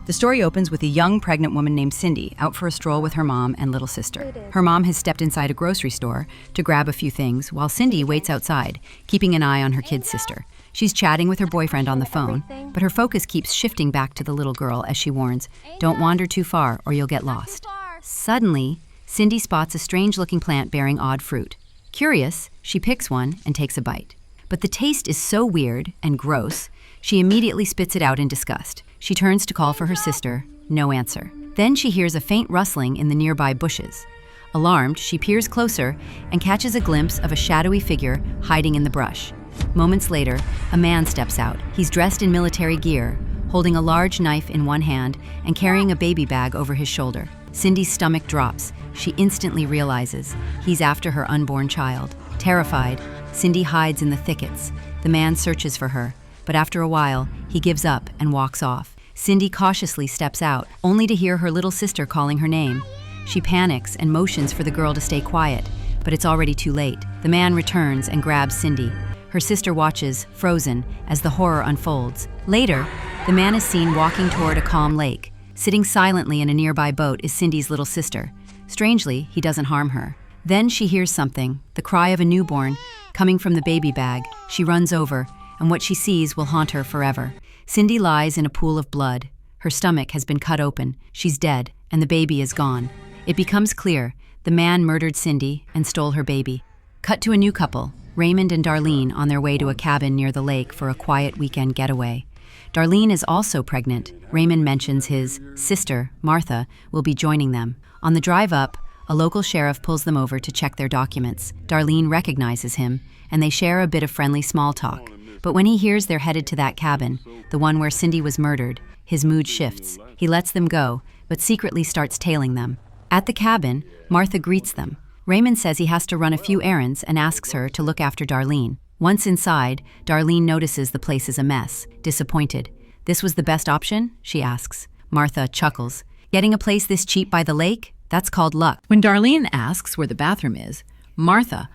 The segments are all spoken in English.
The story opens with a young pregnant woman named Cindy out for a stroll with her mom and little sister. Her mom has stepped inside a grocery store to grab a few things while Cindy waits outside, keeping an eye on her kid sister. She's chatting with her boyfriend on the phone, but her focus keeps shifting back to the little girl as she warns, "Don't wander too far or you'll get lost." Suddenly, Cindy spots a strange-looking plant bearing odd fruit. Curious, she picks one and takes a bite. But the taste is so weird and gross, she immediately spits it out in disgust. She turns to call for her sister, no answer. Then she hears a faint rustling in the nearby bushes. Alarmed, she peers closer and catches a glimpse of a shadowy figure hiding in the brush. Moments later, a man steps out. He's dressed in military gear, holding a large knife in one hand and carrying a baby bag over his shoulder. Cindy's stomach drops. She instantly realizes he's after her unborn child. Terrified, Cindy hides in the thickets. The man searches for her, but after a while, he gives up and walks off. Cindy cautiously steps out, only to hear her little sister calling her name. She panics and motions for the girl to stay quiet, but it's already too late. The man returns and grabs Cindy. Her sister watches, frozen, as the horror unfolds. Later, the man is seen walking toward a calm lake. Sitting silently in a nearby boat is Cindy's little sister. Strangely, he doesn't harm her. Then she hears something, the cry of a newborn, coming from the baby bag. She runs over, and what she sees will haunt her forever. Cindy lies in a pool of blood. Her stomach has been cut open. She's dead, and the baby is gone. It becomes clear the man murdered Cindy and stole her baby. Cut to a new couple, Raymond and Darlene, on their way to a cabin near the lake for a quiet weekend getaway. Darlene is also pregnant. Raymond mentions his sister, Martha, will be joining them. On the drive up, a local sheriff pulls them over to check their documents. Darlene recognizes him, and they share a bit of friendly small talk. But when he hears they're headed to that cabin, the one where Cindy was murdered, his mood shifts. He lets them go, but secretly starts tailing them. At the cabin, Martha greets them. Raymond says he has to run a few errands and asks her to look after Darlene. Once inside, Darlene notices the place is a mess, disappointed. "This was the best option?" she asks. Martha chuckles. "Getting a place this cheap by the lake? That's called luck." When Darlene asks where the bathroom is, Martha,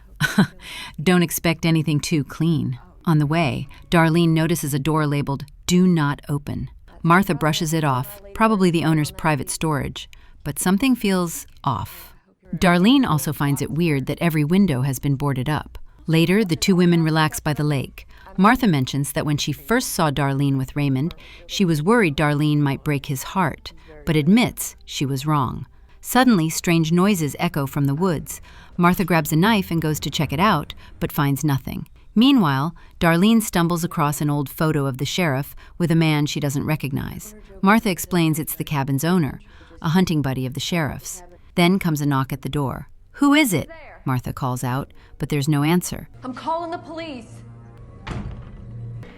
"Don't expect anything too clean." On the way, Darlene notices a door labeled, "Do not open." Martha brushes it off, probably the owner's private storage, but something feels off. Darlene also finds it weird that every window has been boarded up. Later, the two women relax by the lake. Martha mentions that when she first saw Darlene with Raymond, she was worried Darlene might break his heart, but admits she was wrong. Suddenly, strange noises echo from the woods. Martha grabs a knife and goes to check it out, but finds nothing. Meanwhile, Darlene stumbles across an old photo of the sheriff with a man she doesn't recognize. Martha explains it's the cabin's owner, a hunting buddy of the sheriff's. Then comes a knock at the door. "Who is it?" Martha calls out, but there's no answer. "I'm calling the police."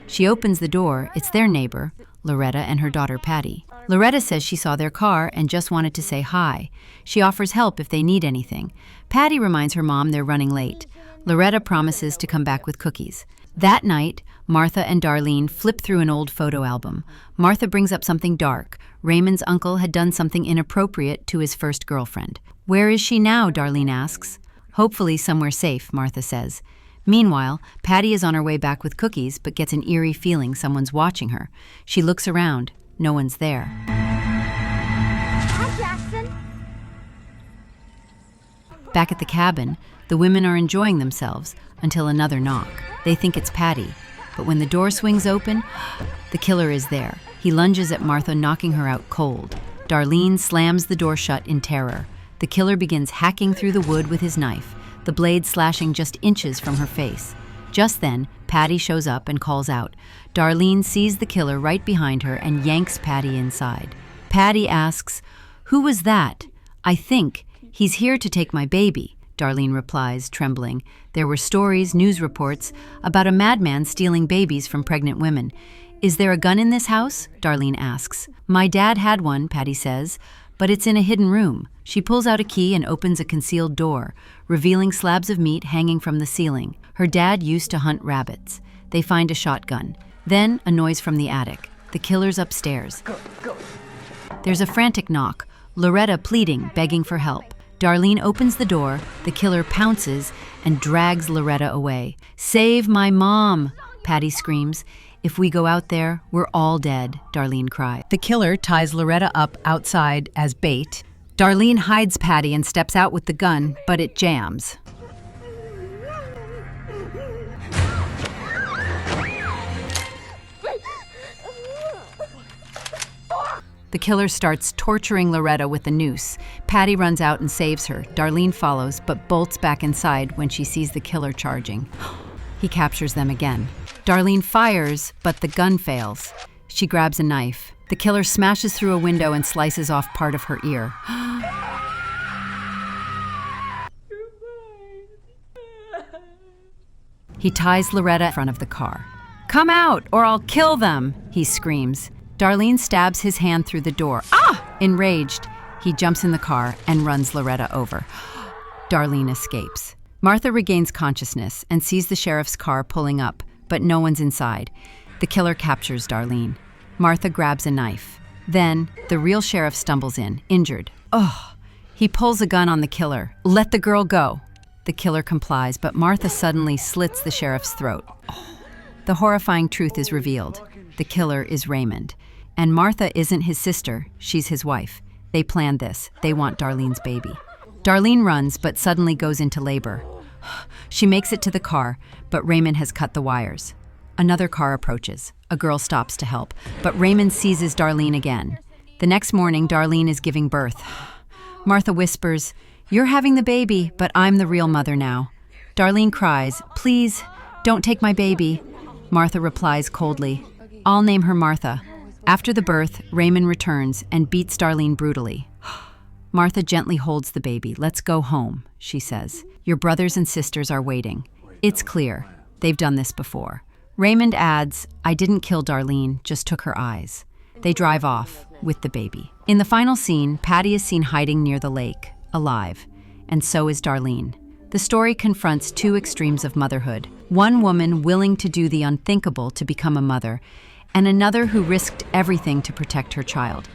She opens the door. It's their neighbor, Loretta, and her daughter Patty. Loretta says she saw their car and just wanted to say hi. She offers help if they need anything. Patty reminds her mom they're running late. Loretta promises to come back with cookies. That night, Martha and Darlene flip through an old photo album. Martha brings up something dark. Raymond's uncle had done something inappropriate to his first girlfriend. "Where is she now?" Darlene asks. "Hopefully somewhere safe," Martha says. Meanwhile, Patty is on her way back with cookies, but gets an eerie feeling someone's watching her. She looks around. No one's there. Hi, Jackson. Back at the cabin, the women are enjoying themselves until another knock. They think it's Patty, but when the door swings open, the killer is there. He lunges at Martha, knocking her out cold. Darlene slams the door shut in terror. The killer begins hacking through the wood with his knife, the blade slashing just inches from her face. Just then, Patty shows up and calls out. Darlene sees the killer right behind her and yanks Patty inside. Patty asks, "Who was that?" "I think he's here to take my baby," Darlene replies, trembling. There were stories, news reports, about a madman stealing babies from pregnant women. "Is there a gun in this house?" Darlene asks. "My dad had one," Patty says, "but it's in a hidden room." She pulls out a key and opens a concealed door, revealing slabs of meat hanging from the ceiling. Her dad used to hunt rabbits. They find a shotgun. Then a noise from the attic. The killer's upstairs. Go. There's a frantic knock. Loretta pleading, begging for help. Darlene opens the door. The killer pounces and drags Loretta away. "Save my mom!" Patty screams. If we go out there, we're all dead, Darlene cried. The killer ties Loretta up outside as bait. Darlene hides Patty and steps out with the gun, but it jams. The killer starts torturing Loretta with a noose. Patty runs out and saves her. Darlene follows, but bolts back inside when she sees the killer charging. He captures them again. Darlene fires, but the gun fails. She grabs a knife. The killer smashes through a window and slices off part of her ear. He ties Loretta in front of the car. "Come out, or I'll kill them," he screams. Darlene stabs his hand through the door. Ah! Enraged, he jumps in the car and runs Loretta over. Darlene escapes. Martha regains consciousness and sees the sheriff's car pulling up, but no one's inside. The killer captures Darlene. Martha grabs a knife. Then, the real sheriff stumbles in, injured. Oh! He pulls a gun on the killer. "Let the girl go." The killer complies, but Martha suddenly slits the sheriff's throat. The horrifying truth is revealed. The killer is Raymond. And Martha isn't his sister, she's his wife. They planned this. They want Darlene's baby. Darlene runs, but suddenly goes into labor. She makes it to the car, but Raymond has cut the wires. Another car approaches. A girl stops to help, but Raymond seizes Darlene again. The next morning, Darlene is giving birth. Martha whispers, "You're having the baby, but I'm the real mother now." Darlene cries, "Please, don't take my baby." Martha replies coldly, "I'll name her Martha." After the birth, Raymond returns and beats Darlene brutally. Martha gently holds the baby. "Let's go home," she says. "Your brothers and sisters are waiting." It's clear. They've done this before. Raymond adds, "I didn't kill Darlene, just took her eyes." They drive off with the baby. In the final scene, Patty is seen hiding near the lake, alive, and so is Darlene. The story confronts two extremes of motherhood. One woman willing to do the unthinkable to become a mother, and another who risked everything to protect her child.